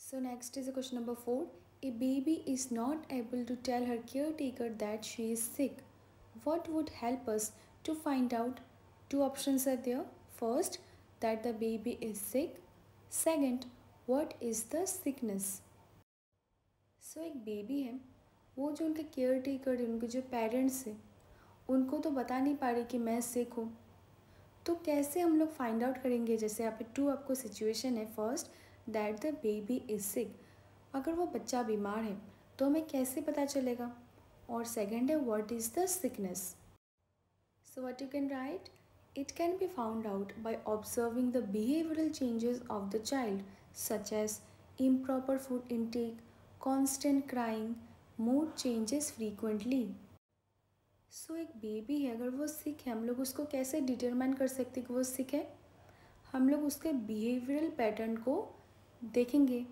So next is a question number 4. A baby is not able to tell her caretaker that she is sick. What would help us to find out? Two options are there. First, that the baby is sick. Second, what is the sickness? So एक baby है, वो जो उनके care taker है, उनके जो parents हैं, उनको तो बता नहीं पा रही कि मैं सिक हूँ। तो कैसे हम लोग फाइंड आउट करेंगे? जैसे यहाँ पे टू आपको सिचुएशन है। First, that the baby is sick, अगर वो बच्चा बीमार है तो हमें कैसे पता चलेगा? और सेकंड है, what is the sickness? So what you can write, it can be found out by observing the behavioural changes of the child such as improper food intake, constant crying, mood changes frequently. So एक baby है, अगर वो सिक है, हम लोग उसको कैसे determine कर सकते कि वो सिक है? हम लोग उसके बिहेवियरल पैटर्न को देखेंगे।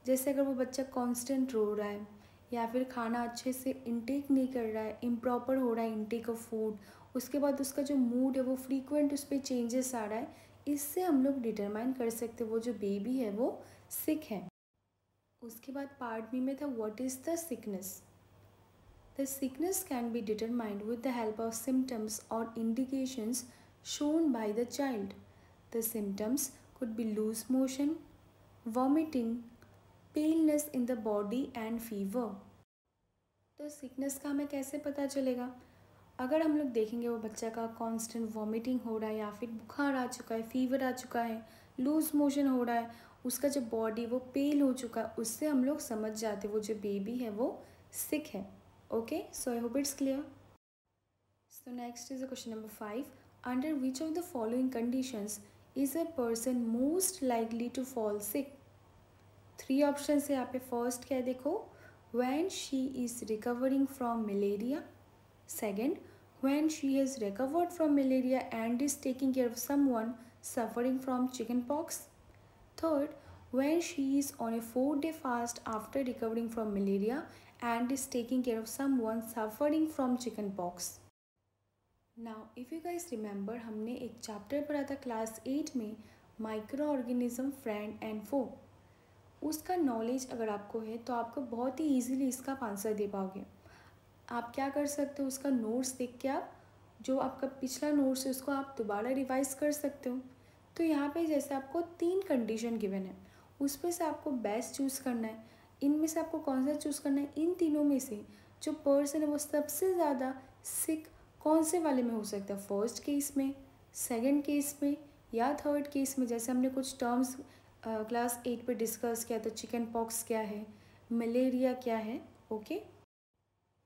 जैसे अगर वो बच्चा कांस्टेंट रो रहा है, या फिर खाना अच्छे से इंटेक नहीं कर रहा है, इम्प्रॉपर हो रहा है इंटेक ऑफ फूड, उसके बाद उसका जो मूड है वो फ्रीक्वेंट उस पर चेंजेस आ रहा है, इससे हम लोग डिटरमाइन कर सकते वो जो बेबी है वो सिक है। उसके बाद पार्ट बी में था what is the sickness. The sickness can be determined with the help of symptoms or indications shown by the child. The symptoms could be loose motion, vomiting, paleness in the body and fever. तो sickness का हमें कैसे पता चलेगा? अगर हम लोग देखेंगे वो बच्चा का कांस्टेंट वॉमिटिंग हो रहा है, या फिर बुखार आ चुका है, फीवर आ चुका है, लूज मोशन हो रहा है, उसका जो बॉडी वो पेल हो चुका है, उससे हम लोग समझ जाते वो जो बेबी है वो सिक है। Okay, so I hope it's clear. So next is the question number 5. Under which of the following conditions is a person most likely to fall sick? Three options है यहाँ पे। फर्स्ट क्या है देखो, when she is recovering from malaria. Second, when she has recovered from malaria and is taking care of someone suffering from chickenpox. Third, when she is on a 4-day fast after recovering from malaria and is taking care of someone suffering from chickenpox. Now, if you guys remember, हमने एक chapter पढ़ा था class 8 में, micro organism friend and फो। उसका knowledge अगर आपको है तो आपको बहुत ही ईजिली इसका आंसर दे पाओगे। आप क्या कर सकते हो, उसका नोट्स देख के आप जो आपका पिछला नोट्स है उसको आप दोबारा रिवाइज कर सकते हो। तो यहाँ पे जैसे आपको 3 कंडीशन गिवन है, उसमें से आपको बेस्ट चूज़ करना है। इनमें से आपको कौन सा चूज़ करना है? इन तीनों में से जो पर्सन है वो सबसे ज़्यादा सिक कौन से वाले में हो सकता है? फर्स्ट केस में, सेकंड केस में, या थर्ड केस में। जैसे हमने कुछ टर्म्स क्लास 8 पे डिस्कस किया था, चिकन पॉक्स क्या है, मलेरिया क्या है। ओके,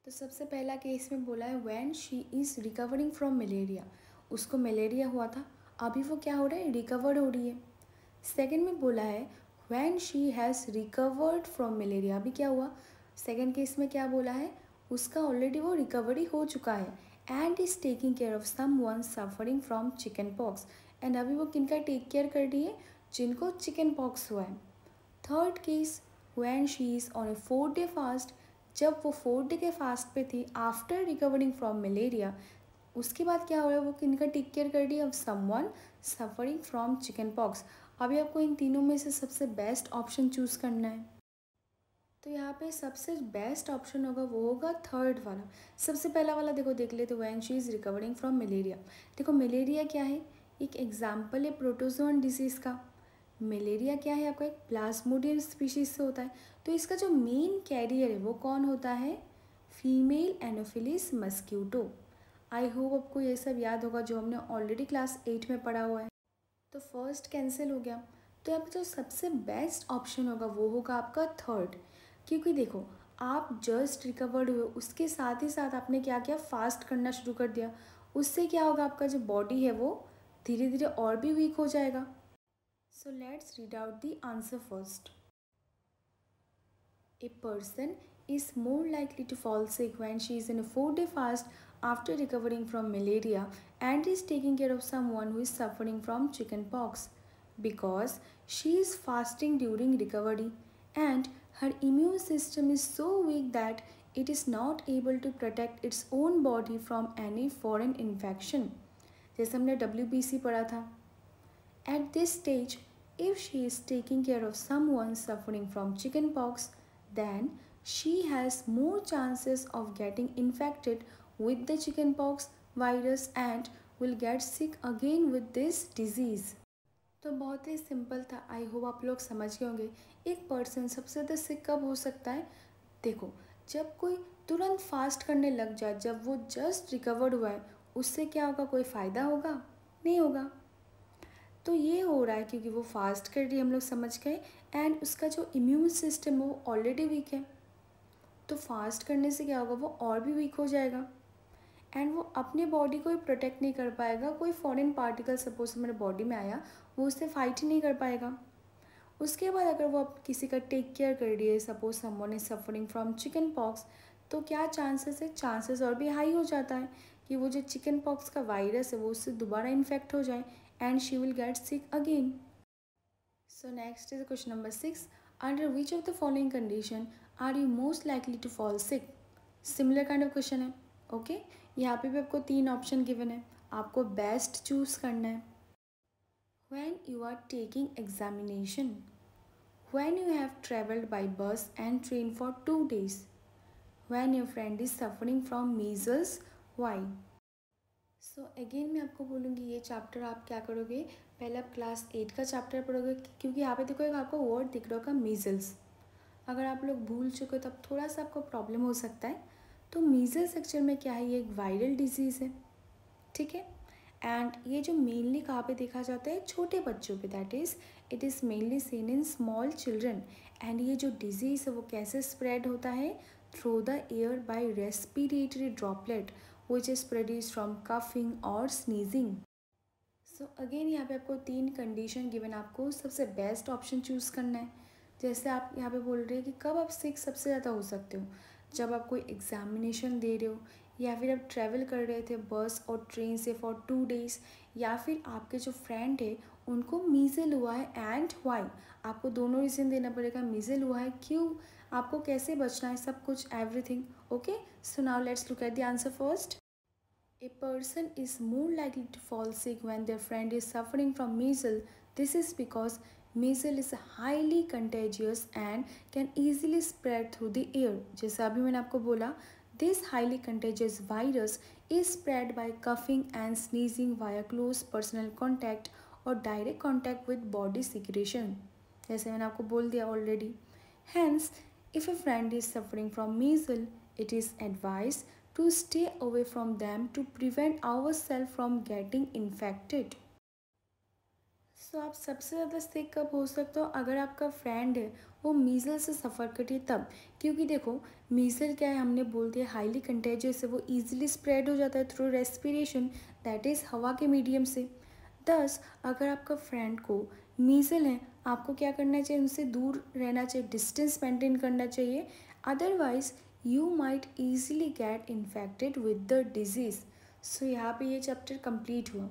तो सबसे पहला केस में बोला है when she is recovering from malaria, उसको मलेरिया हुआ था, अभी वो क्या हो रहा है? रिकवर हो रही है। सेकंड में बोला है when she has recovered from malaria, अभी क्या हुआ? सेकंड केस में क्या बोला है? उसका ऑलरेडी वो रिकवरी हो चुका है, and is taking care of someone suffering from chicken pox, and अभी वो किनका टेक केयर कर रही है? जिनको चिकन पॉक्स हुआ है। Third case, when she is on A 4-day fast, जब वो 4 डे के फास्ट पे थी आफ्टर रिकवरिंग फ्रॉम मलेरिया, उसके बाद क्या हो रहा है? वो किनका टेक केयर कर रही है? Of someone suffering from chicken pox. अभी आपको इन तीनों में से सबसे बेस्ट ऑप्शन चूज़ करना है। तो यहाँ पे सबसे बेस्ट ऑप्शन होगा वो होगा थर्ड वाला। सबसे पहला वाला देखो, देख लेते when she is recovering from malaria. देखो मलेरिया क्या है? एक एग्जाम्पल है प्रोटोजोन डिजीज़ का। मलेरिया क्या है? आपका एक प्लाज्मोडियम स्पीशीज से होता है। तो इसका जो मेन कैरियर है वो कौन होता है? Female Anopheles mosquito. I hope आपको ये सब याद होगा जो हमने ऑलरेडी क्लास 8 में पढ़ा हुआ है। तो फर्स्ट कैंसिल हो गया। तो यहाँ पे जो सबसे बेस्ट ऑप्शन होगा वो होगा आपका थर्ड, क्योंकि देखो आप जस्ट रिकवर्ड हुए, उसके साथ ही साथ आपने क्या किया? फास्ट करना शुरू कर दिया। उससे क्या होगा? आपका जो बॉडी है वो धीरे धीरे और भी वीक हो जाएगा। So let's read out the answer first. A person is more likely to fall sick when she is in a 4-day fast after recovering from malaria and is taking care of someone who is suffering from chickenpox, because she is fasting during recovery and her immune system is so weak that it is not able to protect its own body from any foreign infection. जैसे हमने WBC पढ़ा था। At this stage, If she is taking care of someone suffering from chickenpox, then she has more chances of getting infected with the chickenpox virus and will get sick again with this disease. तो बहुत ही simple था, I hope आप लोग समझ गए होंगे। एक person सबसे ज़्यादा सिक कब हो सकता है? देखो, जब कोई तुरंत फास्ट करने लग जाए, जब वो जस्ट रिकवर्ड हुआ है, उससे क्या होगा? कोई फ़ायदा होगा? नहीं होगा। तो ये हो रहा है क्योंकि वो फास्ट कर रही है, हम लोग समझ गए, एंड उसका जो इम्यून सिस्टम है वो ऑलरेडी वीक है। तो फास्ट करने से क्या होगा? वो और भी वीक हो जाएगा एंड वो अपने बॉडी को ही प्रोटेक्ट नहीं कर पाएगा। कोई फॉरेन पार्टिकल सपोज मेरे बॉडी में आया, वो उससे फाइट ही नहीं कर पाएगा। उसके बाद अगर वो अब किसी का टेक केयर कर रही है, suppose someone is suffering from chicken pox, तो क्या चांसेस है? चांसेस और भी हाई हो जाता है कि वो जो चिकन पॉक्स का वायरस है वो उससे दोबारा इन्फेक्ट हो जाए and she will get sick again. So next is question number 6. Under which of the following condition are you most likely to fall sick? Similar kind of question है, okay. यहाँ पे भी आपको 3 ऑप्शन गिवन है, आपको best choose करना है। When you are taking examination, when you have traveled by bus and train for 2 days, when your friend is suffering from measles, why? So again मैं आपको बोलूँगी ये चैप्टर आप क्या करोगे, पहले आप क्लास 8 का चैप्टर पढ़ोगे, क्योंकि यहाँ पे देखो एक आपको वर्ड दिख रहा होगा मीजल्स। अगर आप लोग भूल चुके हो तब थोड़ा सा आपको प्रॉब्लम हो सकता है। तो मीजल्स एक्चुअल में क्या है? ये एक वायरल डिजीज़ है, ठीक है। एंड ये जो मेनली कहाँ पे देखा जाता है? छोटे बच्चों पे, that is it is mainly seen in small children. And ये जो डिजीज़ है वो कैसे स्प्रेड होता है? Through the air by respiratory droplet which is produced from coughing और sneezing. सो अगेन यहाँ पे आपको 3 कंडीशन गिवन, आपको सबसे बेस्ट ऑप्शन चूज़ करना है। जैसे आप यहाँ पे बोल रहे हैं कि कब आप सिक सबसे ज़्यादा हो सकते हो? जब आप कोई एग्जामिनेशन दे रहे हो, या फिर आप ट्रैवल कर रहे थे बस और ट्रेन से फॉर 2 डेज़, या फिर आपके जो फ्रेंड है उनको मीज़ल हुआ है एंड वाई। आपको दोनों रीज़न देना पड़ेगा, मीज़ल हुआ है क्यों, आपको कैसे बचना है, सब कुछ everything. Okay, so now let's look at the answer first. A person is more likely to fall sick when their friend is suffering from measles. This is because measles is highly contagious and can easily spread through the air. जैसे अभी मैंने आपको बोला, this highly contagious virus is spread by coughing and sneezing via close personal contact or direct contact with body secretion. जैसे मैंने आपको बोल दिया already. Hence, if a friend is suffering from measles, it is advised to stay away from them to prevent ourselves from getting infected. सो आप सबसे ज़्यादा सिक कब हो सकते हो? अगर आपका फ्रेंड है वो मीज़ल से सफ़र करे तब, क्योंकि देखो मीज़ल क्या है, हमने बोल दिया हाईली कंटेजियस है, वो ईजिली स्प्रेड हो जाता है थ्रू रेस्पिरेशन, दैट इज़ हवा के मीडियम से। दस, अगर आपका फ्रेंड को मीज़ल है, आपको क्या करना चाहिए? उनसे दूर रहना चाहिए, डिस्टेंस मेंटेन करना चाहिए, otherwise you might easily get infected with the disease. सो यहाँ पे ये चैप्टर कंप्लीट हुआ।